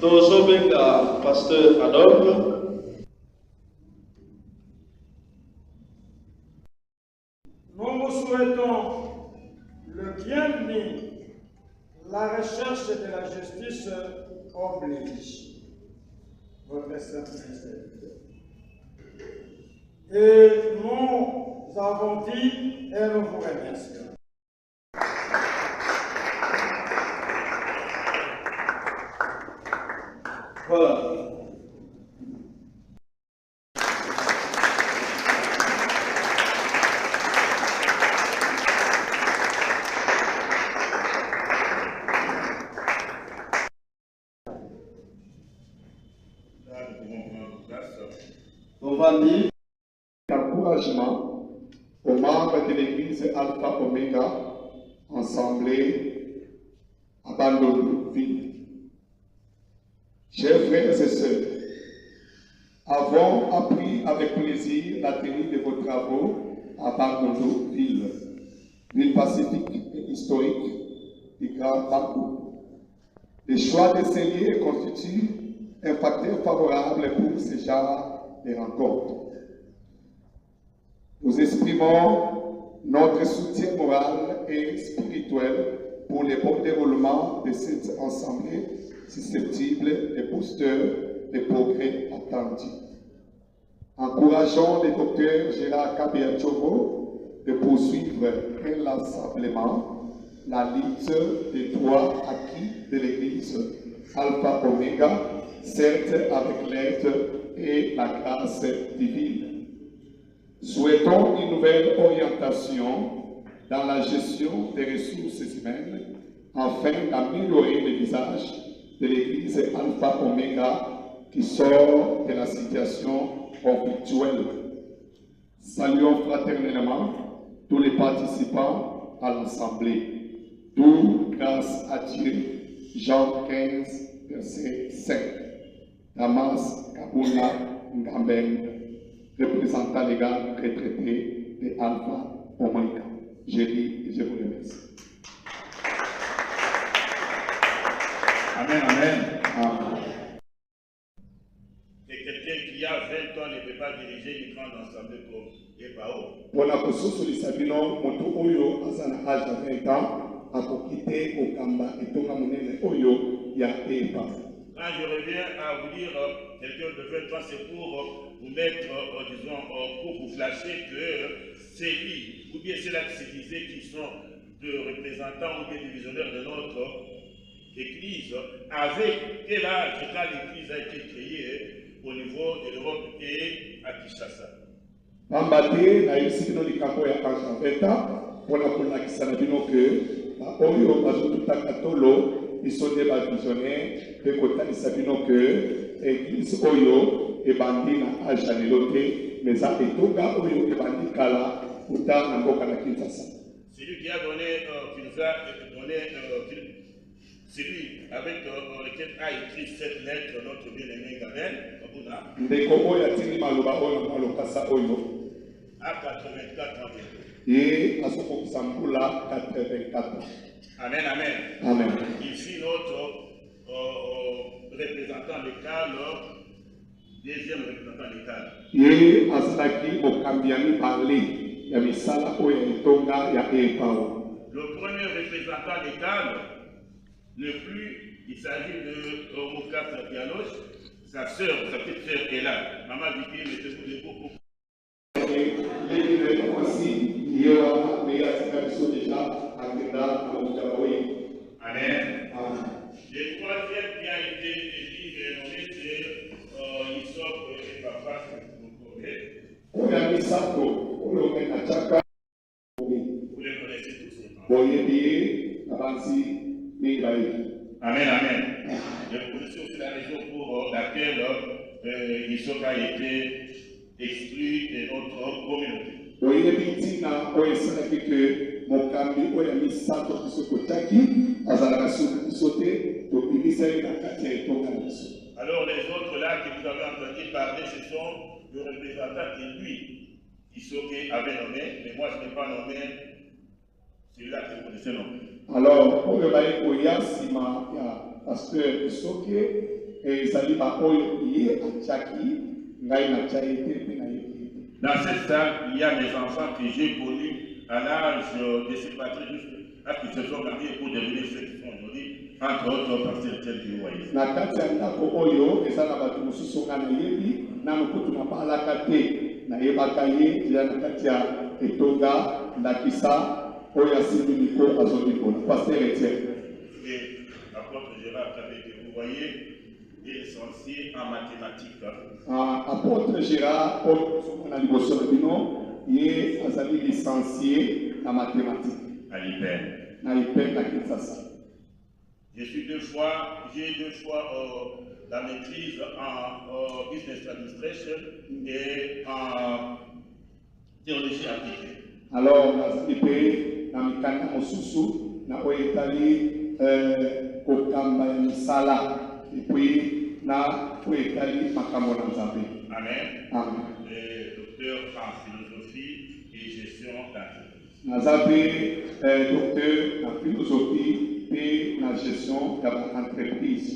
Tozobenga Pasteur Adolphe. Nous vous souhaitons le bienvenu. La recherche de la justice oblige votre Saint-Ministère. Et nous avons dit et nous vous remercions. Voilà. On va dire encouragement aux membres de l'église Alpha Omega, assemblée à Bandol-Ville. Chers frères et sœurs, avons appris avec plaisir la tenue de vos travaux à Bandol-Ville, ville pacifique et historique du Grand Banco. Le choix de ces lieux constitue un facteur favorable pour ce genre de rencontres. Nous exprimons notre soutien moral et spirituel pour le bon déroulement de cette assemblée susceptible de booster les progrès attendus. Encourageons le docteur Gérard Kabiachovo de poursuivre inlassablement la lutte des droits acquis de l'Église Alpha Omega, certes avec l'aide et la grâce divine. Souhaitons une nouvelle orientation dans la gestion des ressources humaines afin d'améliorer le visage de l'Église Alpha Omega qui sort de la situation conflictuelle. Saluons fraternellement tous les participants à l'Assemblée. Tout grâce à Dieu. Jean 15, verset 5. Damas Kabula Ngamben, représentant légal retraité de Alpha Omega. Je lis et je vous remercie. Amen, amen. Amen. Et quelqu'un qui a 20 ans ne peut pas diriger une grande assemblée comme Epao. Mpona kososolisa bino moto oyo aza na age ya 20 ans akoki te kokamba etonga monene oyo ya EPA. Quand je reviens à vous dire quelqu'un de 20 ans, c'est pour vous mettre, disons, pour vous flasher que c'est lui, ou bien c'est là qui se disait qui sont de représentants ou bien divisionnaires de notre Église, avec quel âge quand l'Église a été créée au niveau de l'Europe et à Kinshasa. Pambate na yisi bino likambo ya age ya 20 ans mpona kolakisa na bino ke oyo bazotutaka tolo biso nde bavisionnaire mpe kotalisa bino ke eglise oyo ebandi na age ya lelo te mais eza etonga oyo ebandi kala kuta na mboka na Kinshasa. C'est lui qui a donné, qui nous a donné, c'est lui avec lequel a écrit cette lettre notre bien-aimé Gabel Babuna. Ndeko oyo atindi maloba oyo na lokasa oyo À 84 ans. ye azokokisa mbula 84. Amen, amen. Amen. Ici notre représentant local, deuxième représentant local. Ye azalaki mokambi ya mibale ya misala oyo ya etonga ya EPAO. Le premier représentant local, le plus, il s'agit de Moukata Pianos, sa sœur, sa petite sœur est là. Maman dit qu'il mettez-vous debout pour. Amen. Le troisième qui a été élu et nommé, c'est Isop et Papa Mokore. Vous les connaissez tous. Amen, amen. Je connaissez aussi la raison pour laquelle Isop a été exclu de notre communauté. mokambi oyo ya misato biso kotaki azalaka soki biso te tobimisa ye na kati ya etonga na biso. Alors les autres là que vous avez entendu parler, ce sont le représentant de lui, Isoké avait nommé, mais moi je n'ai pas nommé celui-là que vous connaissez non. Alors oyo baye koya nsima ya pasteur Isoké ezali baoyo ye atiaki ngai natiaki te mpe nayebi te. Dans cette salle, il y a des enfants que j'ai connus à l'âge de ces patrons juste à qui se sont mariés pour devenir ceux qui sont aujourd'hui, entre autres par certains que vous voyez. Na kati ya ndako oyo eza na bato mosusu nga nayebi nanu kutu nabalaka te nayebaka ye ya na kati ya etonga ndakisa oyo asimbi mikolo azolikola Pasteur Etienne. Et l'apôtre Gérard Kabé que vous voyez est licencié en mathématiques. Apôtre Gérard oyo sokona liboso na bino ye azali licencié en mathématiques À l'IPEN. na IPEN na Kinshasa. J'ai deux fois la maîtrise en business administration et en théologie appliquée. Alors nazali mpe na mikanda mosusu na oyo etali kokamba ya misala epuis na oyo etali makambo na Nzambe. Amen. Amen. Et docteur en philosophie et gestion d'entreprise. naza mpe docteur na philosophie mpe na gestion ya baentreprise.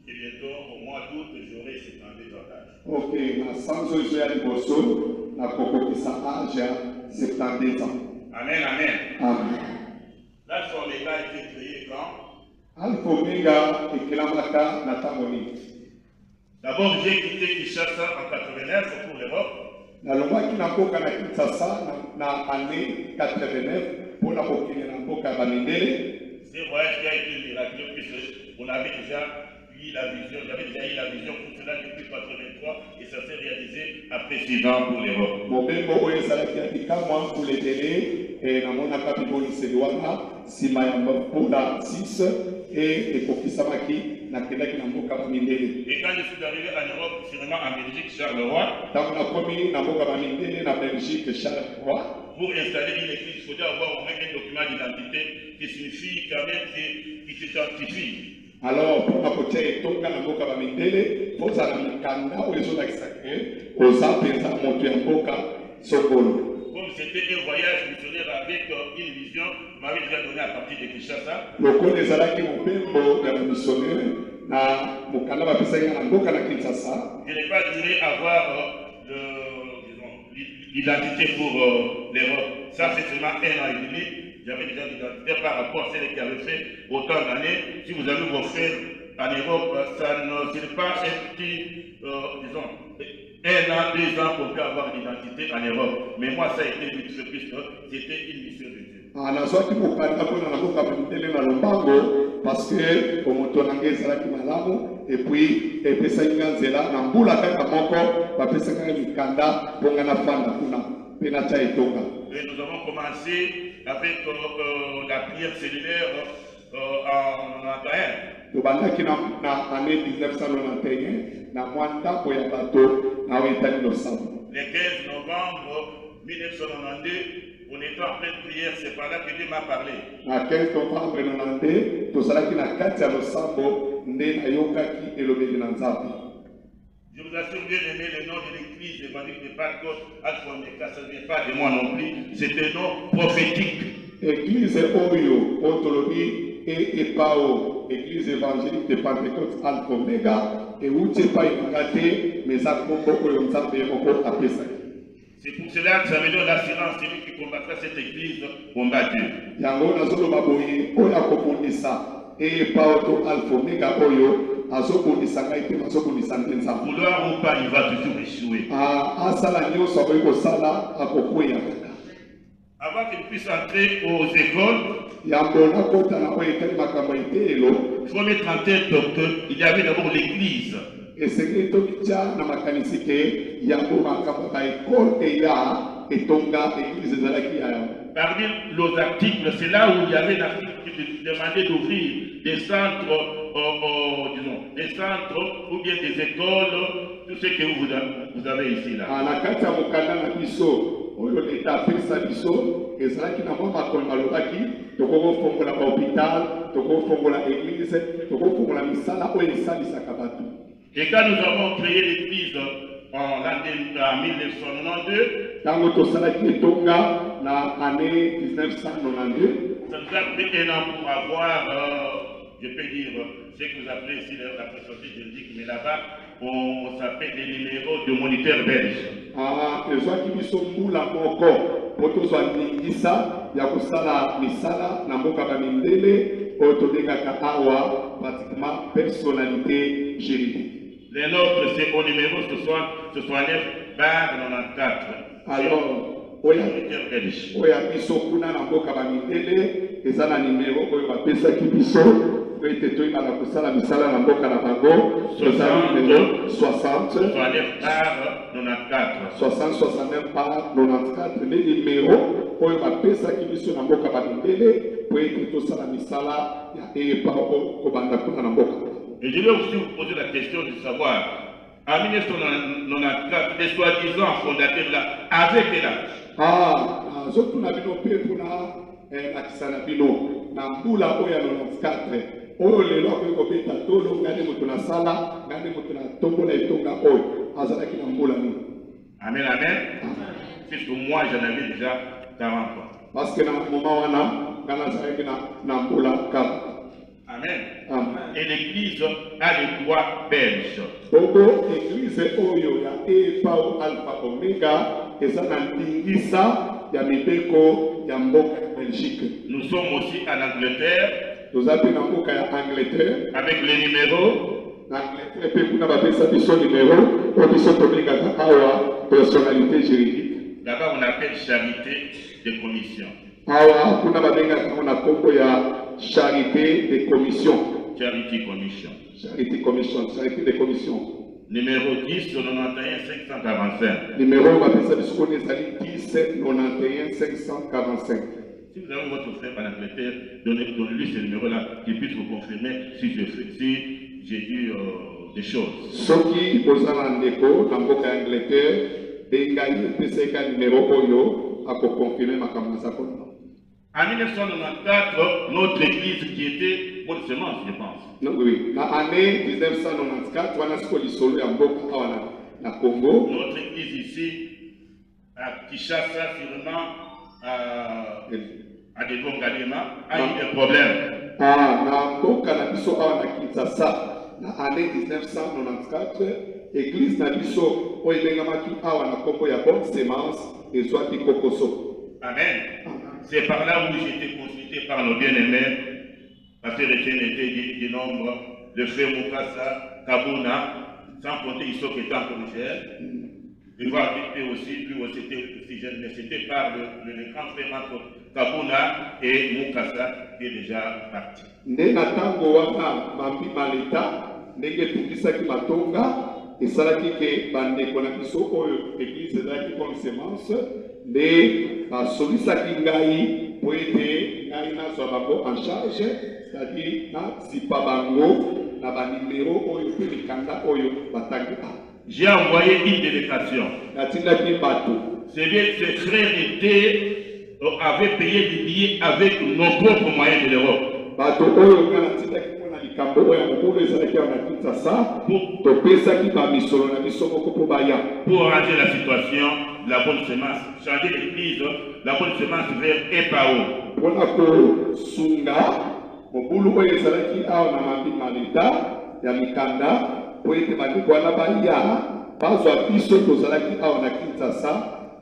Et bientôt, au mois d'août, j'aurai 72 ans d'âge. Ok, na sanzo ezo ya liboso na kokokisa age ya 72 ans. Amen, amen. Amen. L'Alpha Omega a été créé quand? Alpha Omega ekelamaka na ntango nini? D'abord, j'ai quitté Kinshasa en 89 pour l'Europe. nalongwaki na mboka na Kinshasa na année 89 mpona kokende na mboka ya bamindele. Ce voyage qui a été miraculeux puisque on avait déjà eu la vision, j'avais déjà eu la vision pour cela depuis 83 et ça s'est réalisé après 6 ans pour l'Europe. Mobembo oyo ezalaki ya bikamwa kuletele namonaka biboniseli wana nsima ya mpona 6 ekokisamaki nakendaki na mboka bamindele. Et quand je suis arrivé en Europe, finalement en Belgique, Charleroi, ntango nakomi na mboka bamindele na Belgique Charleroi, pour installer une église, il faudrait avoir au moins un document d'identité qui signifie quand même qui t'identifie. alors mpona kotia etonga na mboka bamindele ozala mikanda oyo ezolakisa ke oza mpenza moto ya mboka sokolo. Comme c'était un voyage missionnaire avec une vision, m'avait déjà donné à partir de Kinshasa. lokola ezalaki mopembo ya bamissionnaire na mokanda bapesaki na mboka na Kinshasa. Je n'ai pas duré avoir l'identité pour l'Europe. Ça, c'est seulement 1 an et demi. J'avais déjà l'identité par rapport à celle qui avait fait autant d'années. Si vous avez vos frères en Europe, ça ne c'est pas un petit, disons, 1 an, 2 ans qu'on peut avoir l'identité en Europe. Mais moi, ça a été vite fait puisque c'était une mission de Dieu. nazwaki mokanda mpona na mboka bamindele na lombango parce que omoto na ngai ezalaki malamu epuis epesaki nga nzela na mbula kaka moko bapesaki nga mikanda mpo nga nafanda kuna mpe natya etonga. Et nous avons commencé avec la prière cellulaire en 91. tobandaki na année 1991 na mwa ndako ya bato na oyo etali losambo. Le 15 novembre 1992, on était en pleine prière, c'est par là que Dieu m'a parlé. Na 15 novembre 92 tozalaki na kati ya losambo nde nayokaki elobeli na Nzambe. Je vous assure, bien aimé, le nom de l'église évangélique de Pentecôte, Alpha Omega, ça ne vient pas de moi non plus, c'est un nom prophétique. Église oyo otolobi epao église évangélique de Pentecôte Alpha Omega euti epai nanga te meza kombo oyo Nzambe moko apesaki. C'est pour cela que ça me donne l'assurance, celui qui combattra cette église combat Dieu. Yango nazoloba boye oyo akobundisa epao to Alpha Omega oyo azobundisa ngai mpe nazobundisa nde Nzambe. Vouloir ou pas, il va toujours échouer. asala nyonso akoki kosala akokweya kaka. Avant qu'il puisse entrer aux écoles, yambo nakota na oyo etali makambo ya eteyelo, il faut mettre en tête qu'il y avait d'abord l'église. esengeli tokitya na makanisi ke yango makambo ya ekole eya etonga eglize ezalaki ya. Parmi nos articles, c'est là où il y avait l'article qui demandait d'ouvrir des centres, disons, des centres ou bien des écoles, tout ce que vous avez ici là. na kati ya mokanda na biso oyo leta apesa biso ezalaki na mwa makambo alobaki tokokofongola bahôpital, tokokofongola eglize, tokokofongola misala oyo esalisaka bato. Et quand nous avons créé l'église en 1992, ntango tosalaki etonga na année 1992, ça nous a pris 1 an pour avoir je peux dire ce que vous appelez ici la pression juridique, mais là-bas, on s'appelle les numéros de moniteur belge. ezwaki biso mbula moko po tozwa ndingisa ya kosala misala na mboka bamindele oyo tobengaka awa pratiquement personnalité juridique. Les nôtres, c'est au numéro 69 barre 94. Alors, moniteur belge. oya biso kuna na mboka bamindele eza na numero oyo bapesaki biso po ete toyebaka kosala misala na mboka na bango tozali numero 60 69 barre 94. 60 par 94 nde numero oyo bapesaki biso na mboka bamindele po ete tosala misala ya eyepa kobanda kuna na mboka. Et je vais aussi vous poser la question de savoir, en 1994, les soi-disant fondateurs là, avec l'âge. zotuna bino mpe mpona lakisa na bino na mbula oyo ya 94 oyo lelo akoki kobeta tolo ngani moto nasala ngani moto natombola etonga oyo azalaki na mbula nini. Amen, amen. Puisque moi j'en avais déjà 40 ans. Parce que na moma wana ngana azalaki na mbula 40. Amen. Amen. Et l'église a les droits belges. Bongo église oyo ya epao alpha omega eza na ndingisa ya mibeko ya mboka ya Belgique. Nous sommes aussi en Angleterre. Tozapi na mboka ya Angleterre. Avec les numéros. Angleterre pe kuna bapesa biso numéro oyo biso tobengaka awa personnalité juridique. Là-bas on appelle charité de commission. Awa kuna babengaka na kombo ya charité de commission. Charity commission. Charité commission, charité de commission. Numéro 10 91 545. Numéro bapesa biso koni ezali 10 91 545. Si vous avez votre frère en Angleterre, donnez-lui ce numéro-là, qu'il puisse vous confirmer si j'ai dit des choses. Soki bozala ndeko na mboka ya Angleterre, bengai peseka numéro oyo ako confirmer makambo na sakona. En 1994, notre église qui était bonne semence, je pense. Non, oui. Dans l'année 1994, on a ce lisolo ya mboka awa na Congo. Notre église ici, à Kinshasa, sûrement, à Devongalema, a eu des problèmes. Na mboka na biso awa na Kinshasa, na année 1994, église na biso oyo ebengamaki awa na kombo ya bonne semence ezwaki kokoso. Amen. C'est par là où j'ai été consulté par nos bien-aimés. Pasteur Etienne était du nombre, le frère Mukasa, Kabuna, sans compter Iso qui était en commissaire. Et voir lui aussi était aussi jeune, mais c'était par le grand frère entre Kabuna et Mukasa qui est déjà parti. Nde na tango wana mambi maleta ndenge tukisaki matonga esalaki ke bandeko na biso oyo église ezalaki bonne semence nde basolisaki ngai po ete ngai nazwa bango en charge, c'est-à-dire nazipa bango na banimero oyo mpe mikanda oyo batangi a. J'ai envoyé une délégation. Natindaki bato. Ces frères avaient payé des billets avec nos propres moyens de l'Europe. Bato oyo nga natindaki mpona likambo oyo mokolo ezalaki awa na Kinshasa topesaki bamisolo na biso moko mpo baya. Pour arranger la situation, la bonne semence, changer l'église, la bonne semence vers Epao. Mpona kosunga mobulu oyo ezalaki awa na mambi maleta ya mikanda po ete bandeko wana baya bazwa biso tozalaki awa na Kinshasa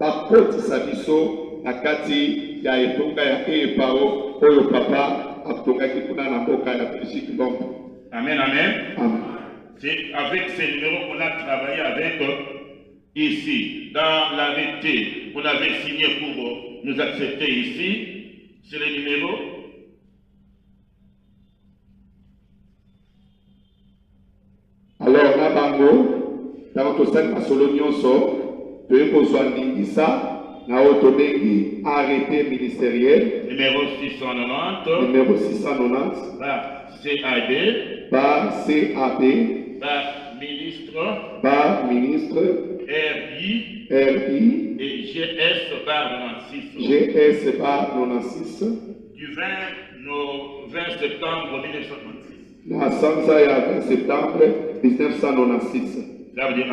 bakotisa biso na kati ya etonga ya Epao oyo papa atongaki kuna na mboka ya Belgique. Donc amen, amen. Amen. C'est avec ces numéros qu'on a travaillé avec ici, dans la VT, on avait signé pour nous accepter ici. C'est les numéros. Alors, na bango, dans tosali masolo nyonso, toye kozwa ndingisa na otobengi arrêté ministériel. Numéro 690. Numéro 690. Par CAB. Par CAB. Par ministre. Par ministre. RI. RI. Et GS par 96. GS par 96. Du 20 septembre 1996. Na sansa ya 20 septembre 1996. Ça veut dire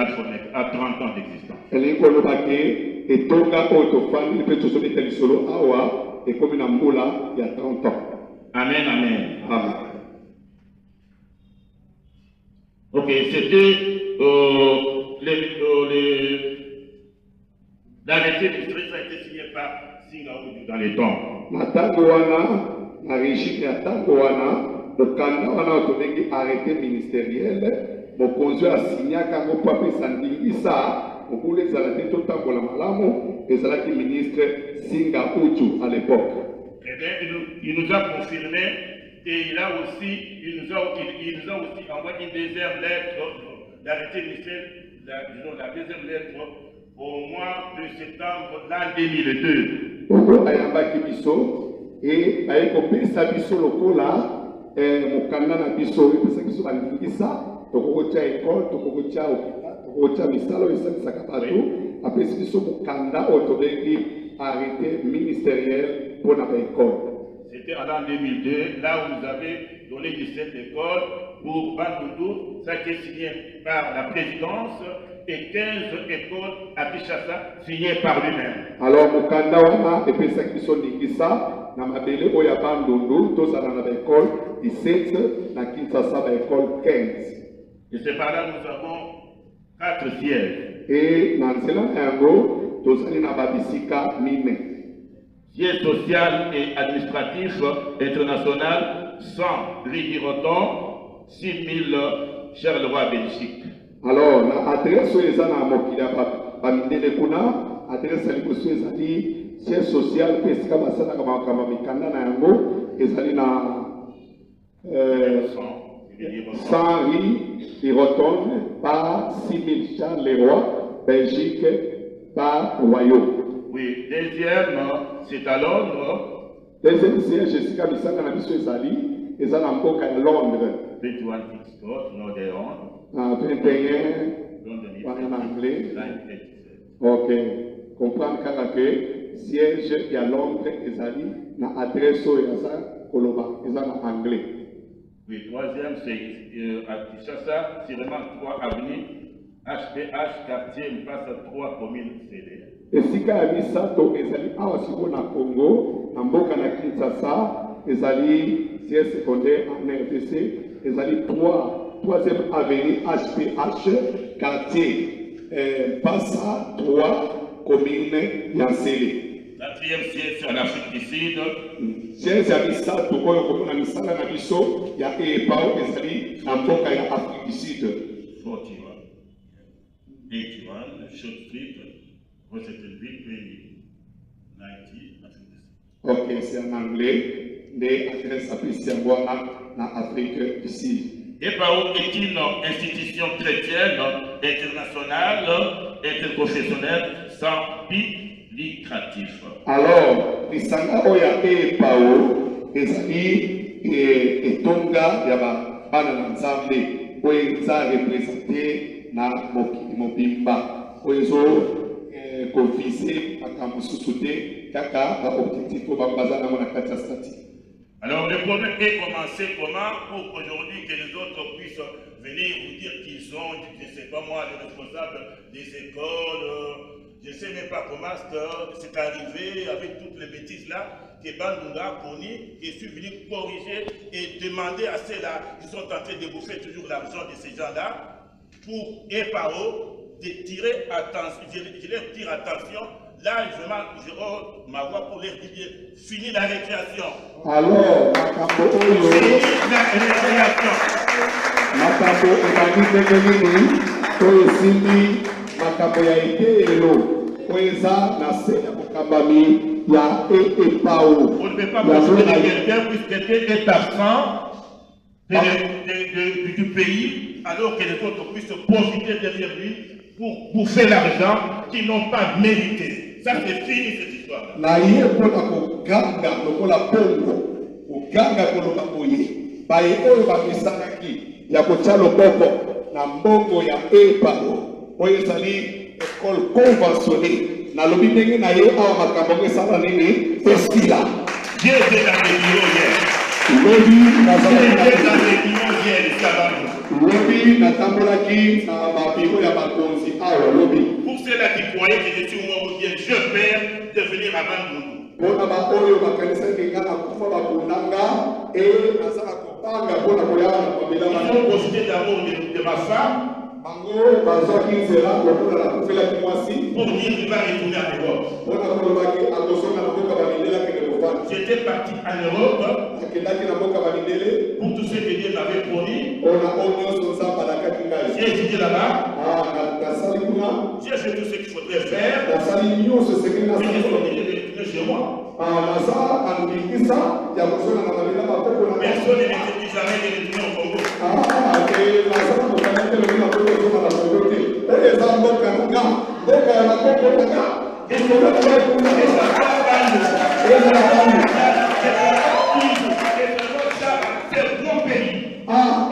à 30 ans d'existence. Elingo lobake etonga oyo tofandi mpe tozobeta lisolo awa ekomi na mbula ya 30 ans. Amen, amen. Amen. Ok, c'était l'arrêté ministériel a été signé par Singaoudou dans les temps. Na régime ya tango wana mokanda wana otobengi arrêté ministériel mokonzi asignaka ngo po apesa ndingisa mokulu ezala te totambola malamu ezalaki ministre Singaoudou à l'époque. Eh bien, il nous a confirmé et il nous a aussi envoyé une deuxième lettre d'arrêté ministériel, la deuxième lettre au mois de septembre l'an 2002. Oyo ayambaki biso et ayekopesa biso lokola mokanda na biso epesa biso bandingisa tokokotia ekole tokokotia hôpital tokokotia misala oyo esalisaka bato apesi biso mokanda oyo tobengi arrêté ministériel pour na baekole. C'était en l'an 2002, là où vous avez donné 17 écoles pour Bandundu, ça a été signé par la présidence et 15 écoles à Kinshasa signées par lui-même. Alors, mokanda wana epesaki biso ndingisa na mabele oyo ya Bandundu tozala na baekole 17 na Kinshasa baekole 15. Et c'est par là nous avons 4 sièges. Et na nzela na yango tozali na babisika mine. Siège social et administratif international 100 Rue Roton, 6000 Charleroi, Belgique. Alors, na adresse oyo eza na mokili ya bamindele kuna adresse ya liboso ezali siège social mpe esika basalaka makambo mikanda na yango ezali na 100 Rue Roton par 6000 Charleroi, Belgique par Royaume. Oui, deuxième, c'est à Londres. Deuxième siège, esika misanga na biso ezali, eza na mboka ya Londres. 21 Kingscourt, Northern. 21, en anglais. Ok, comprendre kaka que siège ya Londres ezali na adresse oyo eza koloba, eza na anglais. Oui, troisième, c'est à Kinshasa, c'est vraiment 3 avenues, HPH, quartier, Mpasa 3, commune CD. Esika ya misato ezali awa siko na Congo, na mboka na Kinshasa, ezali siège secondaire en RDC, ezali 3e avenue HPH, quartier Mpasa 3, commune Yansele. Quatrième siège, c'est en Afrique du Sud. Siège ya misato oyo komona misala na biso ya EPAO ezali na mboka ya Afrique du Sud. 41, 81, Short Street. C'est une ville pays 90. Ok, c'est en anglais, mais adresse à Afrique du Sud. EPAO est une institution chrétienne, internationale, interconfessionnelle, sans but lucratif. Alors, lisanga oya EPAO ezali etonga ya bana na Nzambe oyo eza représente na mokili mobimba oyo confisé makambo susu te kaka objectif pour bazana mona kati stati. Alors le problème est commencé comment pour aujourd'hui que les autres puissent venir vous dire qu'ils sont, je ne sais pas moi, les responsables des écoles, je ne sais même pas comment c'est arrivé avec toutes les bêtises là, que Bandundu a connu, et suis venu corriger et demander à ceux-là qui sont en train de bouffer toujours l'argent de ces gens-là pour EPAO de tirer attention, je leur tire attention, là je rends ma voix pour leur dire, fini la récréation. Alors, fini la récréation. Makambo ebandi oyo simbi makambo ya ekelo oyo eza na se ya mokambami ya EPAO. On ne peut pas poursuivre quelqu'un puisque quelqu'un est absent du pays alors que les autres puissent profiter derrière lui pour bouffer l'argent qu'ils n'ont pas mérité. Ça c'est fini cette histoire. Na ye mpona koganga lokola pongo koganga koloba boye baye oyo bamisanaki ya kotia loboko na mbongo ya EPAO oyo ezali école conventionnée nalobi ndenge na ye awa makambo esala nini esila. Dieu était dans les bureaux hier. Lobi natambolaki na babiro ya bakonzi awa lobi. Pour ceux-là qui croyaient que je suis Mouaboudien, je perds de venir à Bandundu. Mpona baoyo bakanisaki nga na kufa bakundanga nazala koba anga mpona koya na pamela Ils ont profité d'amour de ma femme bango bazwaki nzela lokola nakufelaki mwasi pour dire qu'il va retourner en Europe. mpona kolobaki akozonga na mboka balindele akende kovanda J'étais parti en Europe akendaki na mboka balindele pour tout ce que Dieu m'avait promis. mpona oyo nyonso nzambe alakaki ngai J'ai étudié là-bas, nasali kuna j'ai fait tout ce qu'il faudrait faire. nasali nyonso esengeli Mais nasali j'ai décidé de retourner chez moi. naza na ndingisa ya kozonga na babela bakoko na Personne ne me dit jamais de retourner au Congo. naza na kokanga te lobi bakoko ezonga na kongo te oyo eza mboka nanga mboka ya bakoko nanga esoaa kuna ezala bandu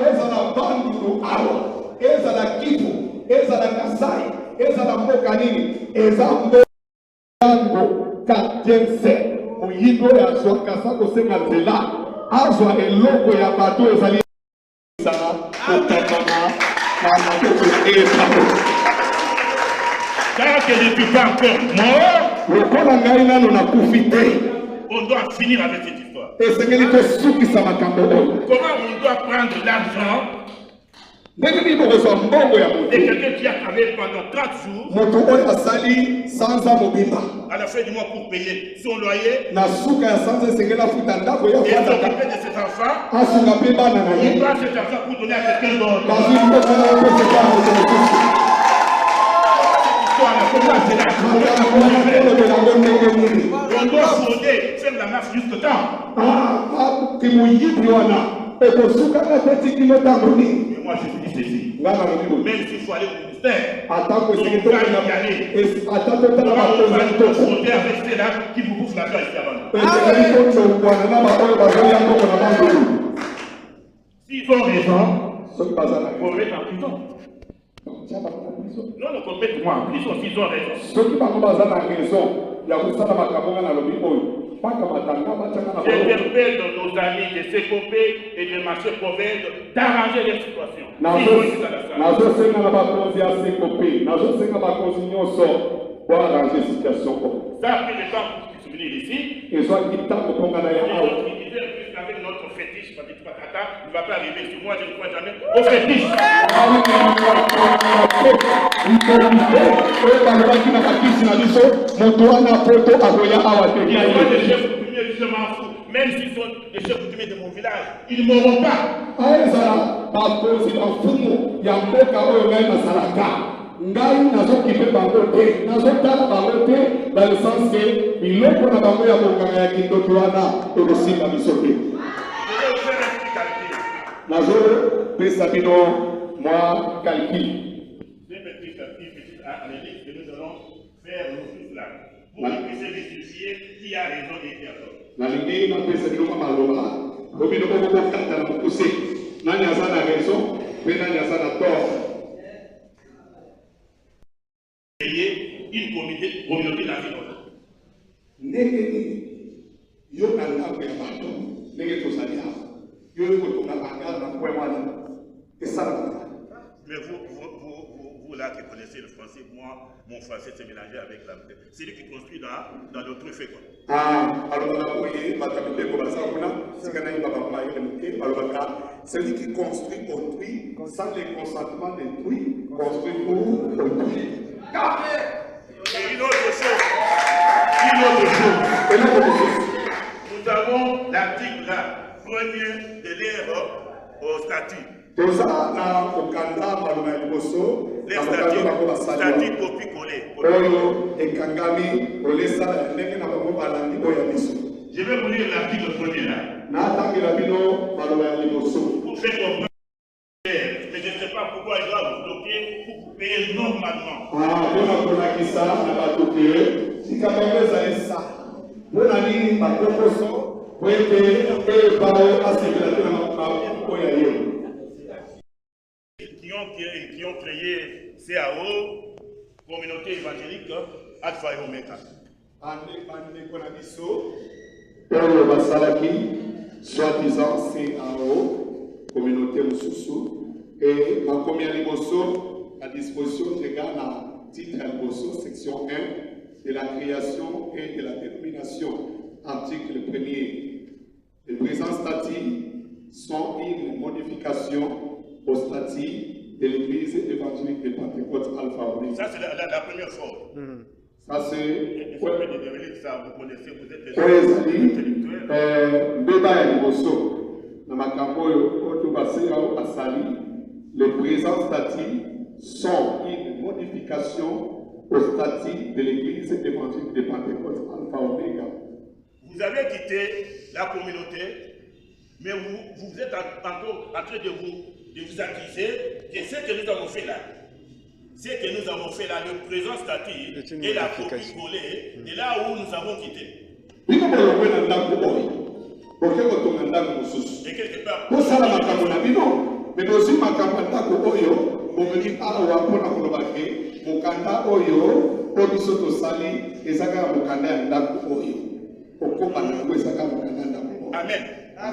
ezala bandulu awa ezala kivu ezala kasai ezala mboka nini eza mbokango katiense moyindo yazwa kasa kosenga nzela azwa eloko ya bato ezali ezala kokangana na maboko ebao Tant que je ne suis pas encore mort, lokola ngai nano nakufi te on doit finir avec cette histoire. esengeli tosukisa makambo oyo Comment on doit prendre l'argent ndenge nini bokozwa mbongo ya de motu quelqu'un qui a travaillé pendant 30 jours moto oyo asali sanza mobimba à la fin du mois pour payer son loyer na suka ya sanza esengeli afuta ndako ye et afandaka s'occuper de ses enfants? asunga mpe bana na On ye doit cet argent pour donner à quelqu'un d'autre. bazwi mboka na opeseka moto mosusu Pourquoi c'est là? olobelango ndenge nini On doit fonder, faire la marche jusqu'au temps. kimoyibi wana ekosukaka te tikilo ntango nini Mais moi je vous dis ceci. ngai nalobi boye Même s'il faut aller au ministère, atako esengeli on va y aller. ata totala On va bakonzi aller kitoko confronter avec ceux-là qui vous bouffent la place ici avant nous. esengeli kotongwana na baoyo bazolia mbongo na bango S'ils ont raison, soki baza na on va mettre en prison. Non, non, qu'on mette moi en prison s'ils ont raison. soki bango baza na raison ya kosala makambo nga na lobi oyo mpaka matanga batianga na bango J'interpelle nos amis de CCOP et de marché province d'arranger les situations. S'ils ont été dans la salle. nazosenga na bakonzi ya sekope nazosenga bakonzi nyonso po arrange situation oyo Ça a pris le temps pour qu'ils se venir ici. ezwaki ntango mponga na ya Et awa donc, ils disaient qu'avec notre fétiche, parce que Tata, il ne va pas arriver sur moi, je ne crois jamais au fétiche. oyo balobaki na bakisi na biso moto wana poto akoya awa te Il y a pas de chefs coutumiers, je m'en fous. Même s'ils sont des chefs coutumiers de mon village, ils ne m'auront pas. aezala bakonzi bafumu ya mboka oyo ngai nazalaka ngai nazokipe bango te nazotala bango te dans le sens ke biloko na bango ya bonganga ya kindoki wana ekosimba biso te Je vais vous faire un petit calcul. nazopesa bino mwa calcul C'est un petit calcul, petite analyse que nous allons faire nous tous là. Pour que vous puissiez justifier qui a raison et qui a tort. nalingi napesa bino mwa maloba po bino bokokokata na mokuse nani aza na raison mpe nani aza na tort Créer une communauté dans une autre. ndenge nini yo na ntango ya bato ndenge tozali awa yo ekotonga bangala na mpoe wana esalaka Mais vous là qui connaissez le français, moi, mon français s'est mélangé avec l'anglais. C'est lui qui construit dans notre fait. alobaka boye bato ya mibeko baza kuna sika nayeba bango mayele moke balobaka celui qui construit autrui sans le consentement d'autrui construit pour autrui Et une autre chose, nous avons l'article là, premier de l'ère au statut. toza na kokanda maloba ya liboso Les na bakando bango basali statuts copie-coller. oyo ekangami kolesala ya ndenge na bango balandi oyo ya biso Je vais vous lire l'article premier là. natangela bino maloba ya liboso Pour faire comprendre. Mais je ne sais pas pourquoi il doit vous bloquer pour vous payer normalement. mpona kolakisa na bato ke tika bango ezali sa mpona nini bakokoso po ete ebao asengela te na makuko ya ye Qui ont créé CAO, communauté évangélique Alpha et Omega. bandeko na biso oyo basalaki soi-disant CAO communauté mosusu e makomi ya liboso à disposition tega na titre ya liboso section 1 de la création et de la dénomination article 1er. Le présent statut sont une modification au statut de l'Église évangélique de Pentecôte Alpha Omega. Ça, c'est la première fois. Ça, c'est. Il faut que les ça, vous connaissez, vous êtes des intellectuels. Les présents statuts sont une modification au statut de l'Église évangélique de Pentecôte Alpha Omega. Vous avez quitté la communauté, mais vous êtes encore en train de vous accuser de ce que nous avons fait là. Ce que nous avons fait là, le présent statut et la copie collée, et là où nous avons quitté. Et quelque part, mais aussi ma campagne oyo bomeli awa mpona kolobake mokanda oyo po biso tosali ezaka mokanda ya ndako oyo okoma na yango ezaka mokanda ya ndako oyo. Amen.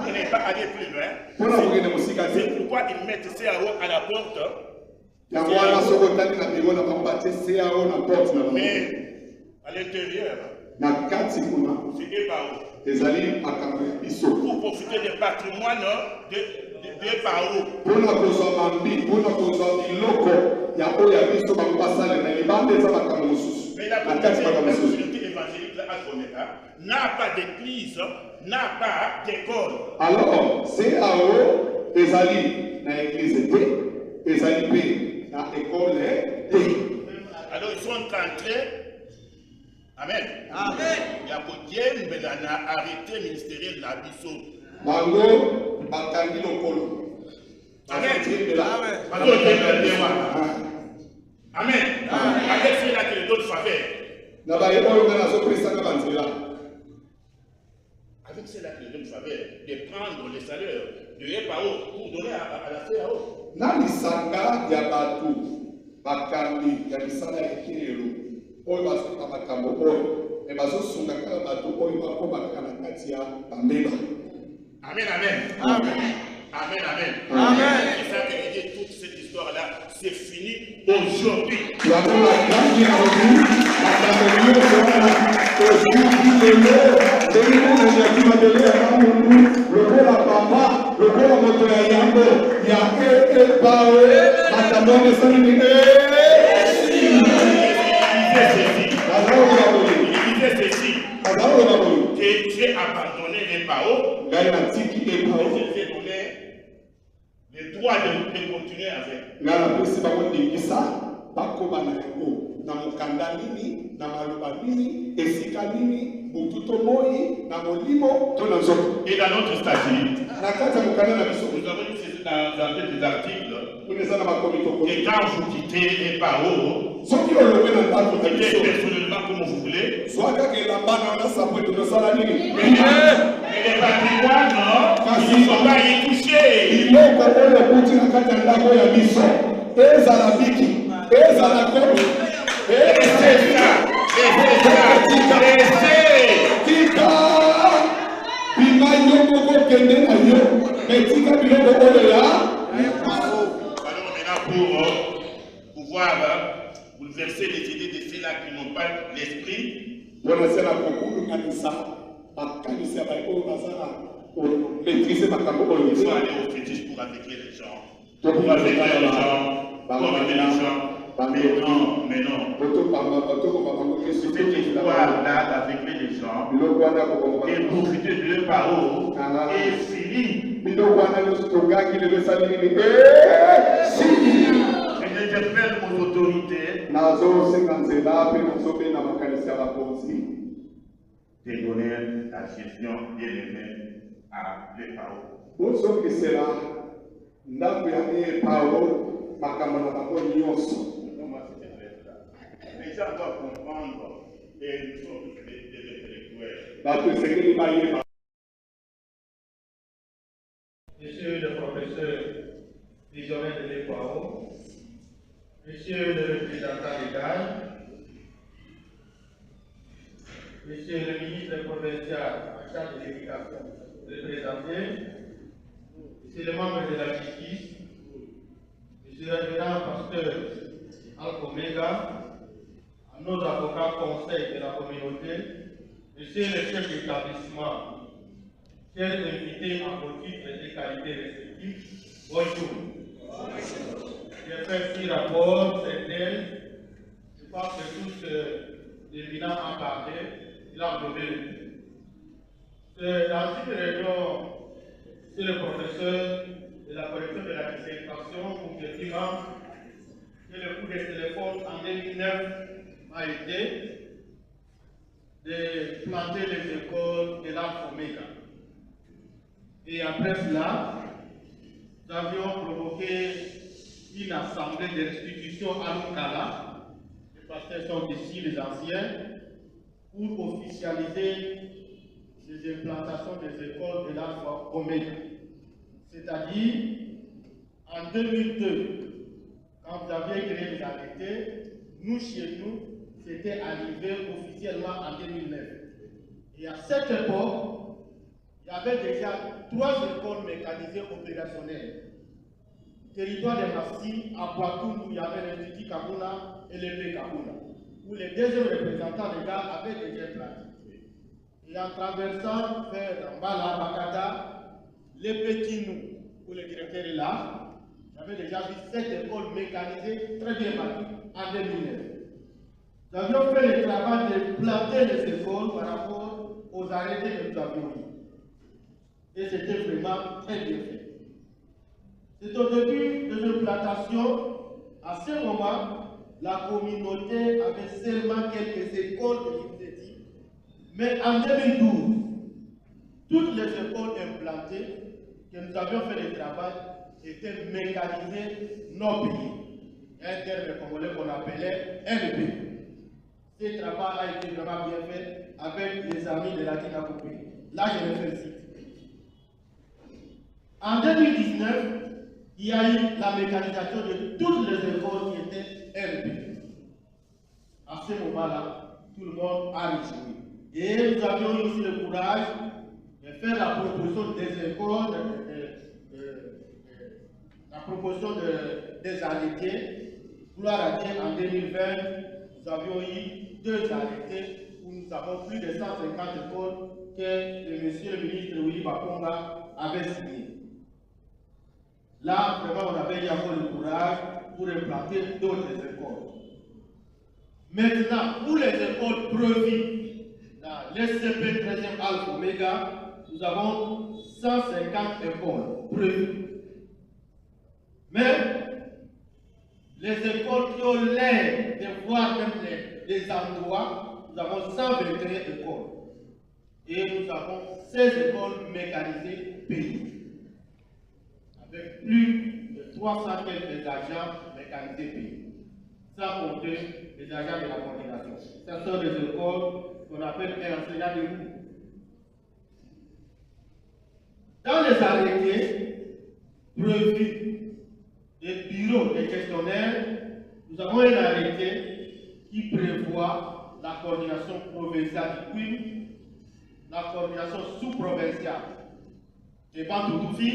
Il n'est pas allé plus loin. Mpona kokende mosika te. C'est pourquoi ils mettent CAO à la porte. Yango wana soki otali na biro na bango batie CAO na porte na bango. Mais à l'intérieur, na kati kuna c'est EPAO. ezali makambo ya biso. Pour profiter du patrimoine de EPAO. Mpona kozwa mambi, mpona kozwa biloko ya oyo ya biso bango basale na libanda eza makambo mosusu. Mais la communauté évangélique de Alpha n'a pas d'église, n'a pas d'école. Alors, CAO ezali na église te, ezali pe na école te. Alors ils sont entrés. Amen. Amen. Il y a qu'au mais on a arrêté ministériel la biso. Bango bakangi lokolo. Amen. Amen. Avec cela que les d'autres faveurs. Avec cela que les d'autres faveurs, de prendre les salaires de EPAO pour donner à la CAO. Nalisanga ya batu bakangi ya misala ya kirelo oyo basoka makambo oyo e bazosunga kaka batu oyo bakobaka na kati ya bambeba. Amen, amen. Amen. Amen, amen. Amen. C'est ça que je dis, toute cette histoire-là, c'est fini aujourd'hui. Que j'ai abandonné les PAO, et je les ai donné le droit de continuer avec. Na mokanda nini, na maloba nini, esika nini, bututo moi, na molimo, to na nzoto. Et dans notre statut, Na kati ya mokanda na biso, nous avons dit dans des articles kuneza na makomito que quand vous quittez les PAO, soki olobe na ndako na quittez biso, personnellement comme vous voulez. zwaka kelamba na wana sapo tosala nini? Mais les patrimoines ne sont pas y touchés. Biloko oyo kuti na kati ya ndako ya biso, ezala biki, ezala komi. Pour pouvoir bouleverser les idées de ceux-là qui n'ont pas l'esprit, il faut aller au fétiche pour aveugler les gens. Pour aveugler les gens, pour aveugler les gens. Mais non. Cette histoire-là d'avegler les gens et profiter de leurs paroles est fini. Et j'interpelle aux autorités de donner la gestion bien aimée à les paroles. Les gens doivent comprendre et nous sommes des intellectuels. Monsieur le professeur visionnaire de l'EPAO, Monsieur le représentant légal, Monsieur le ministre provincial en charge de l'éducation représenté, Monsieur le membre de la justice, Monsieur le révérend pasteur Alpha Omega, à nos avocats conseils de la communauté, Monsieur le chef d'établissement chers invités en vos titres et qualités respectives, bonjour. J'ai fait 6 rapports, synthèse. Je pense que tous l'éminent en parlé, il a enlevé le but. Dans cette réunion, c'est le professeur de la correction de la dissertation pour effectivement que le coup de téléphone en 2009 a été de planter les écoles de l'Alpha Omega. Et après cela, nous avions provoqué une assemblée de restitution à Lukala, les pasteurs sont ici, les anciens, pour officialiser les implantations des écoles de l'Alpha Omega. C'est-à-dire, en 2002, quand vous aviez créé les arrêtés, nous, chez nous, c'était arrivé officiellement en 2009. Et à cette époque, il y avait déjà 3 écoles mécanisées opérationnelles. Territoire de Massi, à Poitou, où il y avait l'Institut Kabuna et l'EP Kabuna, où les deuxièmes représentants des gars avaient déjà planté. Et en traversant vers Mbala, Bakada, l'EP Kinou, où le directeur est là, j'avais déjà vu 7 écoles mécanisées très bien bâties en 2009. Nous avions fait le travail de planter les écoles par rapport aux arrêtés que nous avions eu. Et c'était vraiment très bien fait. C'est au début de notre plantation, à ce moment, la communauté avait seulement quelques écoles de l'université. Mais en 2012, toutes les écoles implantées que nous avions fait le travail étaient mécanisées non payées. Un terme congolais qu'on appelait LB. Ce travail a été vraiment bien fait avec les amis de la Tinakopé. Là, je les félicite. En 2019, il y a eu la mécanisation de toutes les écoles qui étaient LB. À ce moment-là, tout le monde a réjoui. Et nous avions eu aussi le courage de faire la proposition des écoles, la proposition des arrêtés. Gloire à Dieu, en 2020, nous avions eu 2 arrêtés où nous avons plus de 150 écoles que le monsieur le ministre Willy Bakonga avait signé. Là, vraiment, on avait eu encore le courage pour implanter d'autres écoles. Maintenant, pour les écoles prévues dans l'SCP 13e Alpha Omega, nous avons 150 écoles prévues. Mais les écoles qui ont l'air de voir même les endroits, nous avons 121 écoles. Et nous avons 16 écoles mécanisées payées. Avec plus de 300 quelques agents mécanisés payés. Sans compter les agents de la coordination. Ce sont des écoles qu'on appelle enseignants de roue. Dans les arrêtés prévus des bureaux des gestionnaires, nous avons un arrêté qui prévoit la coordination provinciale du CUIM, la coordination sous-provinciale des Bantoutoufi,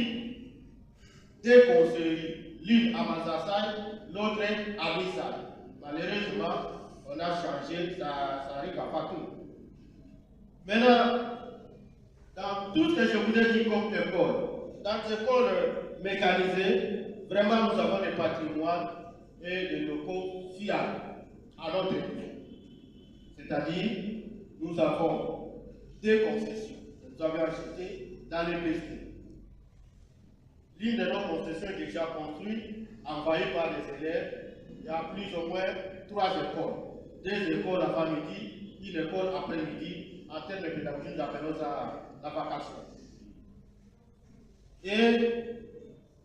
des conseillers, l'île à Mazassai, l'autre à Missal. Malheureusement, on a changé, ça arrive à partout. Maintenant, dans tout ce que je vous ai dit comme école, dans les écoles mécanisées, vraiment nous avons des patrimoines et des locaux fiables à notre niveau. C'est-à-dire, nous avons des concessions que nous avons achetées dans les PST. L'une de nos concessions est déjà construite, envahie par les élèves. Il y a plus ou moins 3 écoles. 2 écoles avant-midi, 1 école après-midi. En termes de pédagogie, nous appelons ça la vacation. Et,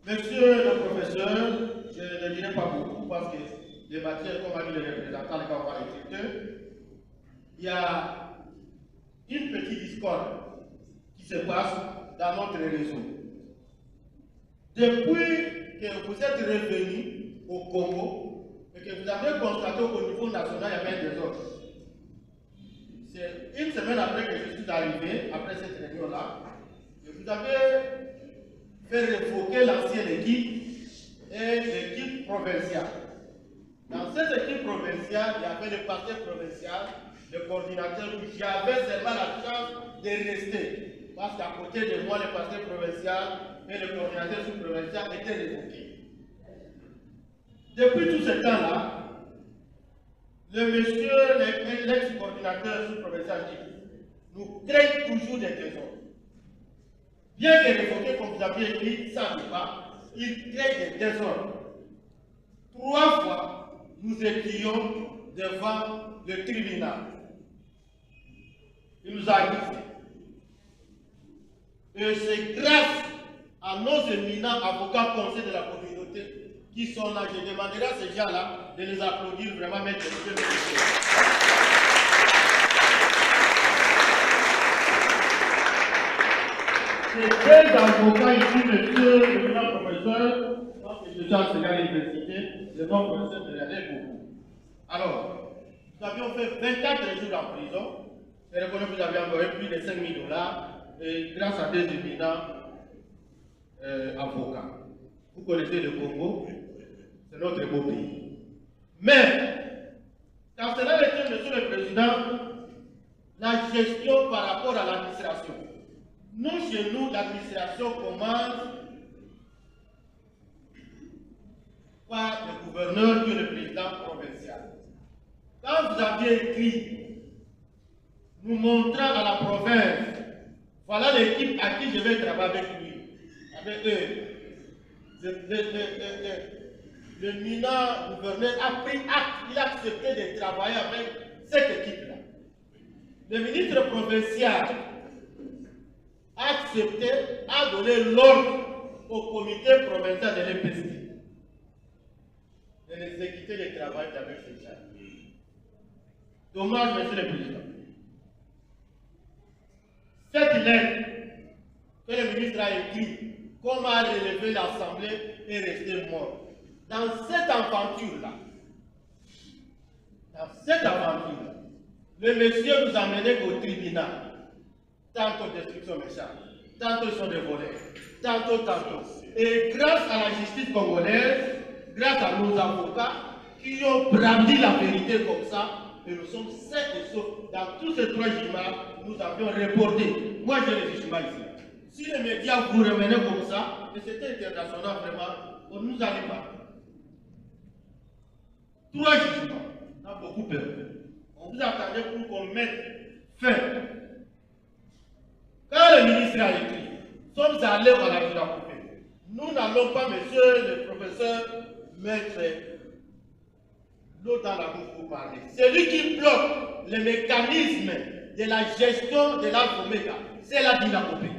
monsieur le professeur, je ne dirai pas beaucoup parce que les matières, comme a dit le représentant, les gars, on va écouter. Il y a une petite discorde qui se passe dans notre réseau. Depuis que vous êtes revenu au Congo et que vous avez constaté au niveau national, il y avait des autres. C'est une semaine après que je suis arrivé, après cette réunion-là, que vous avez fait révoquer l'ancienne équipe et l'équipe provinciale. Dans cette équipe provinciale, il y avait le pasteur provincial, le coordinateur, où j'avais seulement la chance de rester. parce qu'à côté de moi, le pasteur provincial et le coordinateur sous-provincial étaient révoqués. Depuis tout ce temps-là, le monsieur, l'ex-coordinateur sous-provincial dit, nous créons toujours des désordres. Bien que révoqué, comme vous avez écrit, ça ne pas, il crée des désordres. 3 fois, nous étions devant le tribunal. Il nous a accusés. Et c'est grâce à nos éminents avocats conseils de la communauté qui sont là. Je demanderai à ces gens-là de les applaudir, vraiment mettre les pieds. Ces 2 avocats ici, monsieur le grand professeur, je suis enseignant à l'université, le grand professeur de l'année beaucoup. Alors, nous avions fait 24 jours en prison. Je reconnais que vous avez envoyé plus de 5 000 $, et grâce à des éminents avocats. Vous connaissez le Congo, c'est notre beau pays. Mais, quand cela était, monsieur le Président, la gestion par rapport à l'administration. Nous, chez nous, l'administration commence par le gouverneur et le président provincial. Quand vous aviez écrit, nous montrant à la province, voilà l'équipe à qui je vais travailler avec lui, avec eux. Le minant gouverneur a pris acte, il a accepté de travailler avec cette équipe-là. Le ministre provincial a accepté, a donné l'ordre au comité provincial de l'EPST de l'exécuter le travail avec ces gens. Dommage, monsieur le Président. Cette lettre que le ministre a écrite, comment relever l'Assemblée est restée morte. Dans cette aventure-là, le monsieur nous a menés au tribunal. Tantôt destruction méchante, tantôt ils sont des voleurs, tantôt. Et grâce à la justice congolaise, grâce à nos avocats qui ont brandi la vérité comme ça, et nous sommes sains et saufs. Dans tous ces 3 jugements, nous avions reporté. Moi, j'ai les jugements ici. Si les médias vous remenaient comme ça, et c'était international vraiment, on ne nous allait pas. 3 jugements. On a beaucoup peur. On vous attendait pour qu'on mette fin. Quand le ministre a écrit, nous sommes allés à la Coupé. Nous n'allons pas, monsieur le professeur, mettre l'eau dans la bouche pour parler. C'est lui qui bloque le mécanisme de la gestion de l'Alpha Omega. C'est la Coupé.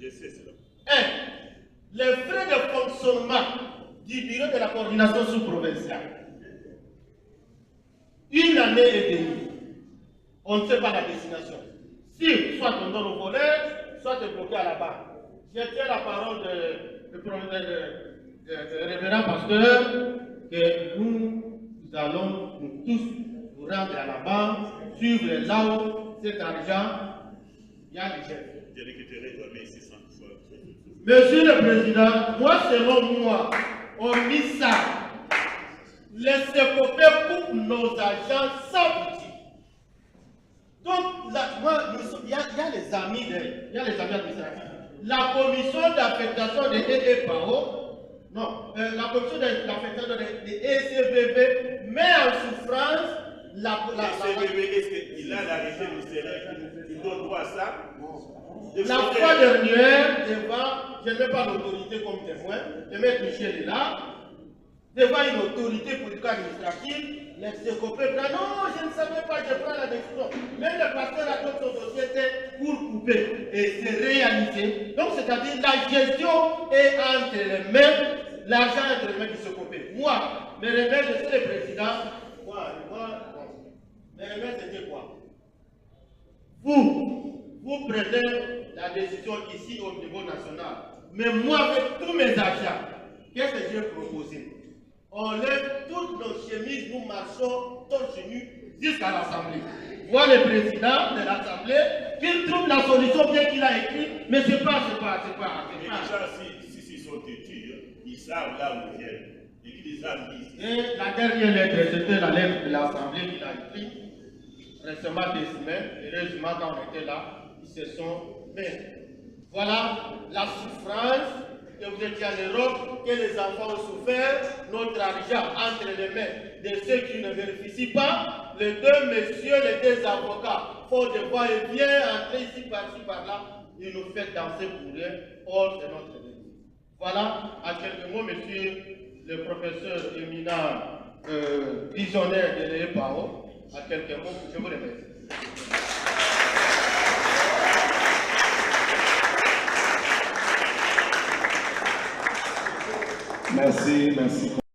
Je sais cela. 1. Les frais de fonctionnement du bureau de la coordination sous-provinciale. 1 année et demie. On ne sait pas la destination. Si, soit on donne au voleur, soit c'est bloqué à la banque. J'ai tiens la parole du révérend pasteur que nous allons nous tous nous rendre à la banque, suivre là où cet argent, il y a des chefs. Je récupérerai toi-même 600 fois. Monsieur le Président, moi selon moi, on dit ça. Les CECOPE coupent nos agents sans pitié. Donc, il y a les amis administratifs. La commission d'affectation des EPAO, non, la commission d'affectation des ECVV met en souffrance la ECVV, est-ce qu'il a l'arrêté ministériel qui nous donne droit à ça? La fois dernière, je ne mets pas l'autorité comme témoin, le maître Michel est là, devant une autorité politique administrative, les CECOPE, non, je ne savais pas, je prends la décision. Même le pasteur a donné son société pour couper. Et c'est réalisé. Donc, c'est-à-dire la gestion est entre les mains, l'argent entre les mains du CECOPE. Moi, mes remèdes, je suis le président. Mes remèdes, c'était quoi? Vous prenez la décision ici au niveau national. Mais moi, avec tous mes achats, qu'est-ce que j'ai proposé? On lève toutes nos chemises, nous marchons torse nu jusqu'à l'Assemblée. Moi, le président de l'Assemblée, qu'il trouve la solution bien qu'il a écrit, mais c'est pas. Les gens, s'ils sont têtus, ils savent là où ils viennent. Et qu'ils savent ici. Et la dernière lettre, c'était la lettre de l'Assemblée qu'il a écrite récemment des semaines. Heureusement, quand on était là, ils se sont. Mais Voilà la souffrance que vous étiez en Europe, que les enfants ont souffert, notre argent entre les mains de ceux qui ne vérifient pas. Les deux messieurs, les deux avocats font des va-et-vient, entrer ici, par-ci, par-là. Ils nous font danser pour rien. Or, c'est notre vie. Voilà, à quelques mots, monsieur le professeur éminent, visionnaire de l'EPAO, à quelques mots, je vous remercie. Merci, merci.